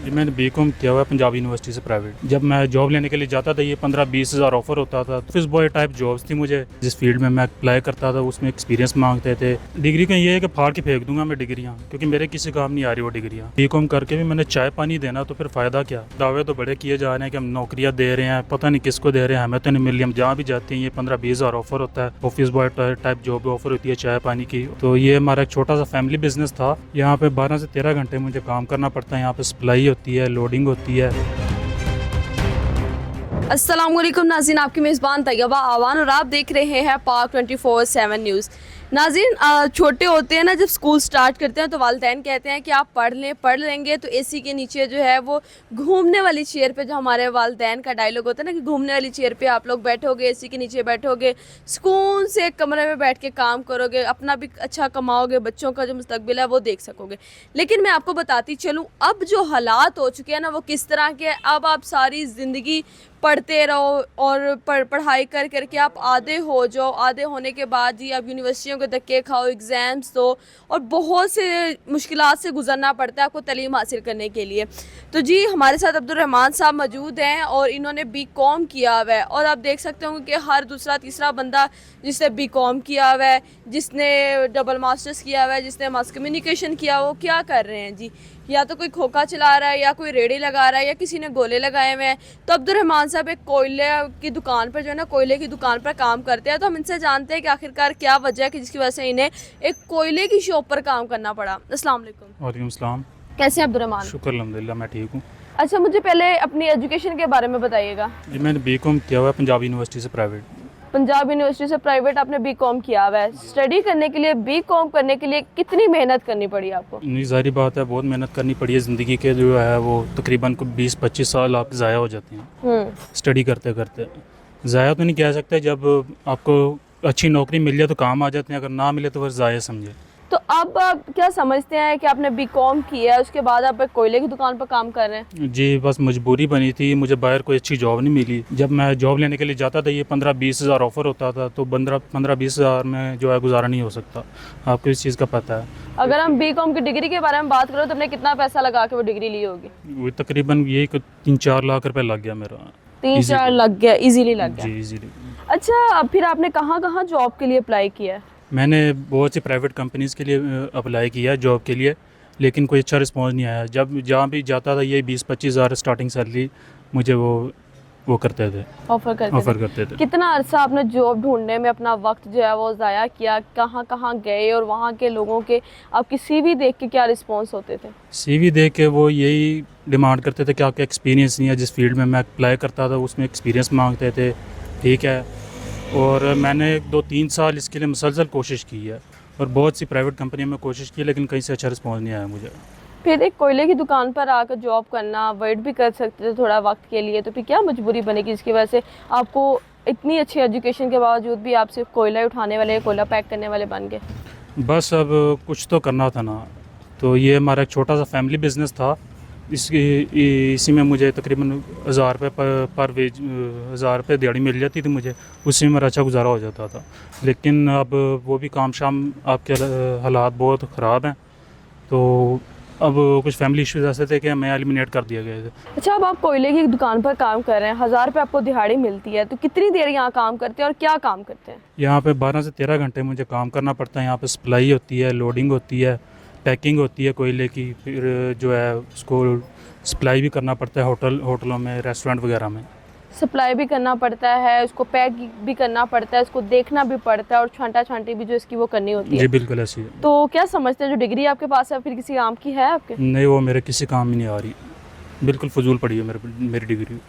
जी मैंने बीकॉम किया हुआ है पंजाब यूनिवर्सिटी से प्राइवेट। जब मैं जॉब लेने के लिए जाता था ये 15-20 हज़ार ऑफर होता था। ऑफिस बॉय टाइप जॉब्स थी मुझे, जिस फील्ड में मैं अप्लाई करता था उसमें एक्सपीरियंस मांगते थे। डिग्री का ये है कि फाड़ के फेंक दूंगा मैं डिग्रियाँ, क्योंकि मेरे किसी काम नहीं आ रही वो डिग्रियाँ। बीकॉम करके भी मैंने चाय पानी देना तो फिर फ़ायदा क्या। दावे तो बड़े किए जा रहे हैं कि हम नौकरियाँ दे रहे हैं, पता नहीं किसको दे रहे हैं, हमें तो नहीं मिल रही। हम जहाँ भी जाते हैं ये 15-20 हज़ार ऑफर होता है। Office boy type job offer होती है चाय पानी की। तो ये हमारा एक छोटा सा फैमिली बिजनेस था। यहाँ पे 12 से 13 घंटे मुझे काम करना पड़ता है। यहाँ पे सप्लाई होती है, लोडिंग होती है। अस्सलाम वालेकुम नाज़रीन, आपकी मेज़बान तैयबा आवान और आप देख रहे हैं पाक 24/7 न्यूज़। नाज़रीन, छोटे होते हैं ना, जब स्कूल स्टार्ट करते हैं तो वालिदैन कहते हैं कि आप पढ़ लेंगे तो एसी के नीचे जो है वो घूमने वाली चेयर पे, जो हमारे वालिदैन का डायलॉग होता है ना कि घूमने वाली चेयर पे आप लोग बैठोगे, एसी के नीचे बैठोगे, सुकून से एक कमरे में बैठ के काम करोगे, अपना भी अच्छा कमाओगे, बच्चों का जो मुस्तकबिल है वो देख सकोगे। लेकिन मैं आपको बताती चलूँ, अब जो हालात हो चुके हैं ना वो किस तरह के। अब आप सारी ज़िंदगी पढ़ते रहो और पढ़ाई कर करके आप आधे हो जाओ। आधे होने के बाद जी आप यूनिवर्सिटियों के धक्के खाओ, एग्ज़ाम्स दो और बहुत से मुश्किलात से गुजरना पड़ता है आपको तालीम हासिल करने के लिए। तो जी हमारे साथ अब्दुर्रहमान साहब मौजूद हैं और इन्होंने बीकॉम किया हुआ है। और आप देख सकते होंगे कि हर दूसरा तीसरा बंदा जिसने बीकॉम किया हुआ है, जिसने डबल मास्टर्स किया हुआ है, जिसने मास कम्युनिकेशन किया, वो क्या कर रहे हैं जी, या तो कोई खोखा चला रहा है या कोई रेड़ी लगा रहा है या किसी ने गोले लगाए हुए हैं। तो अब्दुर्रहमान साहब एक कोयले की दुकान पर जो है ना, कोयले की दुकान पर काम करते हैं। तो हम इनसे जानते हैं कि आखिरकार क्या वजह है कि जिसकी वजह से इन्हें एक कोयले की शॉप पर काम करना पड़ा। अस्सलाम वालेकुम। वालेकुम सलाम। कैसे हैं अब्दुर्रहमान? शुक्र अल्हम्दुलिल्लाह, मैं ठीक हूँ। अच्छा, मुझे पहले अपनी एजुकेशन के बारे में बताइएगा। जी मैंने बीकॉम किया हुआ है पंजाब यूनिवर्सिटी से प्राइवेट। पंजाब यूनिवर्सिटी से प्राइवेट आपने बीकॉम किया हुआ है। स्टडी करने के लिए, बीकॉम करने के लिए कितनी मेहनत करनी पड़ी आपको? नहीं, ज़ाहिर बात है बहुत मेहनत करनी पड़ी है। ज़िंदगी के जो है वो तकरीबन 20-25 साल आपके ज़ाया हो जाते हैं स्टडी करते करते। ज़ाया तो नहीं कह सकते, जब आपको अच्छी नौकरी मिल जाए तो काम आ जाते हैं, अगर ना मिले तो फिर ज़ाया समझे। तो अब आप क्या समझते हैं कि आपने बीकॉम किया है, उसके बाद आप एक कोयले की दुकान पर काम कर रहे हैं? जी बस मजबूरी बनी थी, मुझे बाहर कोई अच्छी जॉब नहीं मिली। जब मैं जॉब लेने के लिए जाता था ये 15-20 हज़ार ऑफ़र होता था, तो 15-20 हज़ार में जो है गुजारा नहीं हो सकता। आपको इस चीज़ का पता है। अगर हम बीकॉम की डिग्री के बारे में बात करें तो आपने कितना पैसा लगा के वो डिग्री ली होगी? वो तकरीबन यही 3-4 लाख रुपए लग गया मेरा। 3-4 लग गया, इजीली लग गया। जी इजीली। अच्छा, फिर आपने कहाँ कहाँ जॉब के लिए अप्लाई किया है? मैंने बहुत सी प्राइवेट कंपनीज़ के लिए अप्लाई किया है जॉब के लिए, लेकिन कोई अच्छा रिस्पॉन्स नहीं आया। जब जहाँ भी जाता था ये 20-25 हज़ार स्टार्टिंग सैलरी मुझे वो करते थे, ऑफर करते थे। कितना अरसा आपने जॉब ढूंढने में अपना वक्त जो है वो ज़ाया किया? कहाँ कहाँ गए और वहाँ के लोगों के आपकी सीवी देख के क्या रिस्पॉन्स होते थे? सीवी देख के वो यही डिमांड करते थे कि आपका एक्सपीरियंस नहीं है। जिस फील्ड में मैं अप्लाई करता था उसमें एक्सपीरियंस मांगते थे, ठीक है। और मैंने 2-3 साल इसके लिए मुसलसल कोशिश की है और बहुत सी प्राइवेट कंपनियों में कोशिश की, लेकिन कहीं से अच्छा रिस्पॉन्स नहीं आया मुझे। फिर एक कोयले की दुकान पर आकर जॉब करना, वेट भी कर सकते थे थोड़ा वक्त के लिए, तो फिर क्या मजबूरी बनेगी जिसकी वजह से आपको इतनी अच्छी एजुकेशन के बावजूद भी आप सिर्फ कोयला उठाने वाले, कोयला पैक करने वाले बन गए? बस अब कुछ तो करना था ना। तो ये हमारा एक छोटा सा फैमिली बिजनेस था। इसी में मुझे तकरीबन 1000 रुपये पर वेज 1000 रुपये दिहाड़ी मिल जाती थी मुझे, उसी में मेरा अच्छा गुजारा हो जाता था। लेकिन अब वो भी काम शाम, आपके हालात बहुत ख़राब हैं, तो अब कुछ फैमिली इश्यूज ऐसे थे कि हमें एलिमिनेट कर दिया गए थे। अच्छा, अब आप कोयले की दुकान पर काम कर रहे हैं, 1000 रुपये आपको दिहाड़ी मिलती है, तो कितनी देर यहाँ काम करते हैं और क्या काम करते हैं? यहाँ पे 12 से 13 घंटे मुझे काम करना पड़ता है। यहाँ पे सप्लाई होती है, लोडिंग होती है, पैकिंग होती है कोयले की, फिर जो है उसको सप्लाई भी करना पड़ता है होटलों में, रेस्टोरेंट वगैरह में। सप्लाई भी करना पड़ता है, उसको पैक भी करना पड़ता है, उसको देखना भी पड़ता है और छांटा छांटी भी जो इसकी वो करनी होती है। जी बिल्कुल ऐसी है। तो क्या समझते हैं जो डिग्री आपके पास है फिर किसी काम की है आपके? नहीं, वो मेरे किसी काम ही नहीं आ रही, बिल्कुल फजूल पड़ी है मेरी डिग्री।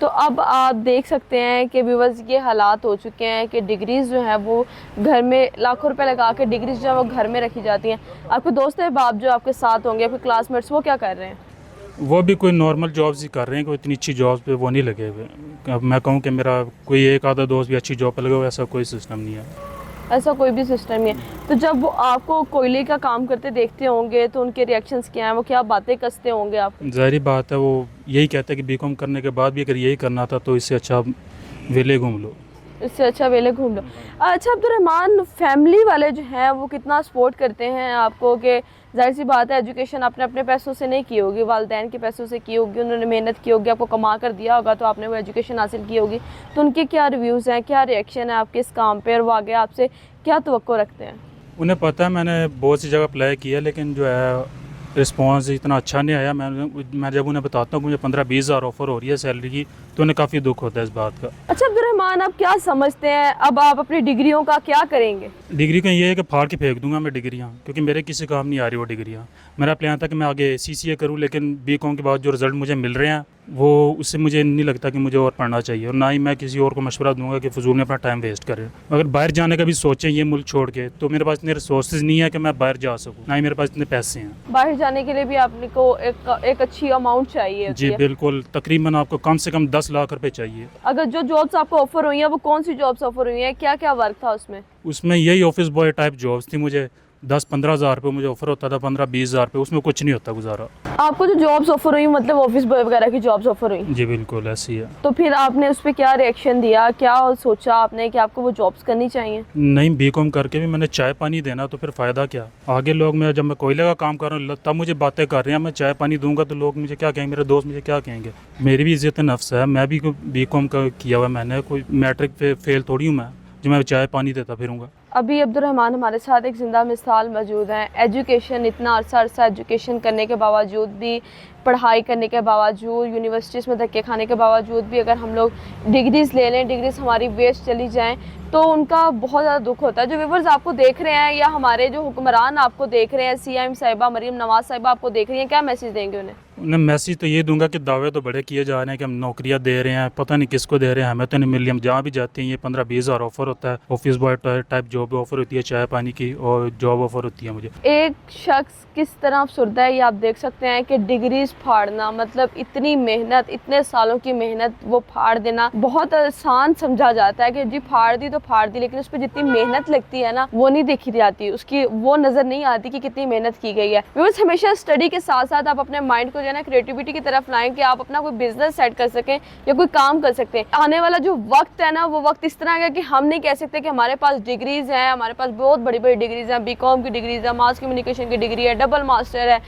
तो अब आप देख सकते हैं कि व्यूअर्स ये हालात हो चुके हैं कि डिग्रीज़ जो है वो घर में लाखों रुपए लगा के डिग्रीज जो है वो घर में रखी जाती हैं। आपके दोस्त अहबाब जो आपके साथ होंगे, आपके क्लासमेट्स, वो क्या कर रहे हैं? वो भी कोई नॉर्मल जॉब्स ही कर रहे हैं, कोई इतनी अच्छी जॉब्स पे वो नहीं लगे हुए। अब मैं कहूँ कि मेरा कोई एक आधा दोस्त भी अच्छी जॉब पर लगा हुआ, ऐसा कोई सिस्टम नहीं है। ऐसा कोई भी सिस्टम नहीं है। तो जब वो आपको कोयले का काम करते देखते होंगे तो उनके रिएक्शंस क्या हैं, वो क्या बातें कसते होंगे आप? ज़ाहिर बात है वो यही कहता है कि बीकॉम करने के बाद भी अगर यही करना था तो इससे अच्छा वेले घूम लो। इससे अच्छा वेले घूम लो। अच्छा अब्दुर्रहमान, फैमिली वाले जो हैं वो कितना सपोर्ट करते हैं आपको? कि जाहिर सी बात है एजुकेशन आपने अपने पैसों से नहीं की होगी, वालिदैन के पैसों से की होगी, उन्होंने मेहनत की होगी, आपको कमा कर दिया होगा तो आपने वो एजुकेशन हासिल की होगी। तो उनके क्या रिव्यूज़ हैं, क्या रिएक्शन है आपके इस काम पे, और वो आगे आपसे क्या तवक्को रखते हैं? उन्हें पता है मैंने बहुत सी जगह अप्लाई किया, लेकिन जो है रिस्पांस इतना अच्छा नहीं आया। मैं जब उन्हें बताता हूँ कि मुझे 15-20 हज़ार ऑफ़र हो रही है सैलरी की, तो उन्हें काफ़ी दुख होता है इस बात का। अच्छा अब्दुर्रहमान, आप क्या समझते हैं अब आप अपनी डिग्रियों का क्या करेंगे? डिग्री का ये है कि फाड़ के फेंक दूंगा मैं डिग्रियाँ, क्योंकि मेरे किसी काम नहीं आ रही वो डिग्रियाँ। मेरा प्लान था कि मैं आगे CCA करूँ, लेकिन BCom के बाद जो रिज़ल्ट मुझे मिल रहे हैं वो उससे मुझे नहीं लगता कि मुझे और पढ़ना चाहिए, और ना ही मैं किसी और को मशवरा दूंगा कि फजूल में अपना टाइम वेस्ट करें। अगर बाहर जाने का भी सोचें ये मुल्क छोड़ के, तो मेरे पास इतने रिसोर्सेज नहीं है कि मैं बाहर जा सकूँ, ना ही मेरे पास इतने पैसे हैं। बाहर जाने के लिए भी आपको एक अच्छी अमाउंट चाहिए होती जी है। बिल्कुल, तकरीबन आपको कम से कम 10 लाख रुपए चाहिए। अगर जो जॉब्स आपको ऑफर हुई हैं वो कौन सी जॉब्स ऑफर हुई हैं, क्या क्या वर्क था उसमें? उसमें यही ऑफिस बॉय टाइप जॉब्स थी। मुझे 10-15 हज़ार रुपये मुझे ऑफर होता था, 15-20 हज़ार रुपये, उसमें कुछ नहीं होता गुजारा। आपको जो जॉब्स ऑफर हुई मतलब ऑफिस बॉय वगैरह की जॉब्स ऑफर हुई, जी बिल्कुल ऐसी है। तो फिर आपने उस पर क्या रिएक्शन दिया, क्या सोचा आपने कि आपको वो जॉब्स करनी चाहिए? नहीं, BCom करके भी मैंने चाय पानी देना, तो फिर फ़ायदा क्या? आगे लोग, मैं जब मैं कोयले का काम कर रहा हूँ तब मुझे बातें कर रहे हैं, मैं चाय पानी दूंगा तो लोग मुझे क्या कहेंगे, मेरे दोस्त मुझे क्या कहेंगे? मेरी भी इज़्ज़त नफ्स है, मैं भी BCom का किया हुआ, मैंने कोई मैट्रिक फेल थोड़ी हूँ मैं जो मैं चाय पानी देता फिरूँगा। अभी अब्दुर्रहमान हमारे साथ एक ज़िंदा मिसाल मौजूद हैं। एजुकेशन, इतना अरसा एजुकेशन करने के बावजूद भी, पढ़ाई करने के बावजूद, यूनिवर्सिटीज़ में धक्के खाने के बावजूद भी अगर हम लोग डिग्रीज़ ले लें, डिग्रीज़ हमारी वेस्ट चली जाएं, तो उनका बहुत ज़्यादा दुख होता है। जो व्यूअर्स आपको देख रहे हैं या हमारे जो हुक्मरान आपको देख रहे हैं, CM साहिबा, मरीम नवाज़ साहिबा आपको देख रही हैं, क्या मैसेज देंगे उन्हें? उन्हें मैसेज तो ये दूंगा कि दावे तो बड़े किए जा रहे हैं कि हम नौकरियां दे रहे हैं, पता नहीं किसको दे रहे हैं, हमें तो नहीं मिल रही। हम जहाँ भी जाते हैं ये 15-20 हज़ार ऑफर होता है, office boy type job offer होती है, चाय पानी की और जॉब ऑफर होती है मुझे। एक शख्स किस तरह अफसुर्दा है ये आप देख सकते हैं कि डिग्रीज फाड़ना, मतलब इतनी मेहनत, इतने सालों की मेहनत वो फाड़ देना बहुत आसान समझा जाता है कि जी फाड़ दी तो फाड़ दी, लेकिन उस पर जितनी मेहनत लगती है ना वो नहीं देखी जाती, उसकी वो नज़र नहीं आती कि कितनी मेहनत की गई है। व्यूअर्स, हमेशा स्टडी के साथ साथ आप अपने माइंड को जो है ना क्रिएटिविटी की तरफ लाएं कि आप अपना कोई बिजनेस सेट कर सकें या कोई काम कर सकते हैं। आने वाला जो वक्त है ना वो वक्त इस तरह का कि हम नहीं कह सकते कि हमारे पास डिग्रीज हैं, हमारे पास बहुत बड़ी बड़ी डिग्रीज हैं, BCom की डिग्रीज है, मास कम्युनिकेशन की डिग्री है, डबल मास्टर है,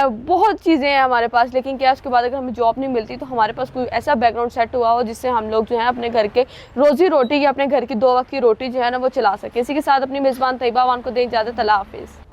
बहुत चीज़ें हैं हमारे पास, लेकिन क्या उसके बाद अगर हमें जॉब नहीं मिलती तो हमारे पास कोई ऐसा बैकग्राउंड सेट हुआ हो जिससे हम लोग जो है अपने घर के रोजी रोटी या अपने घर की 2 वक्त की रोटी जो है ना वो चला सके। इसी के साथ अपनी मेज़बान तैयबा अवान को दें इजाज़त। अल्लाह हाफिज़।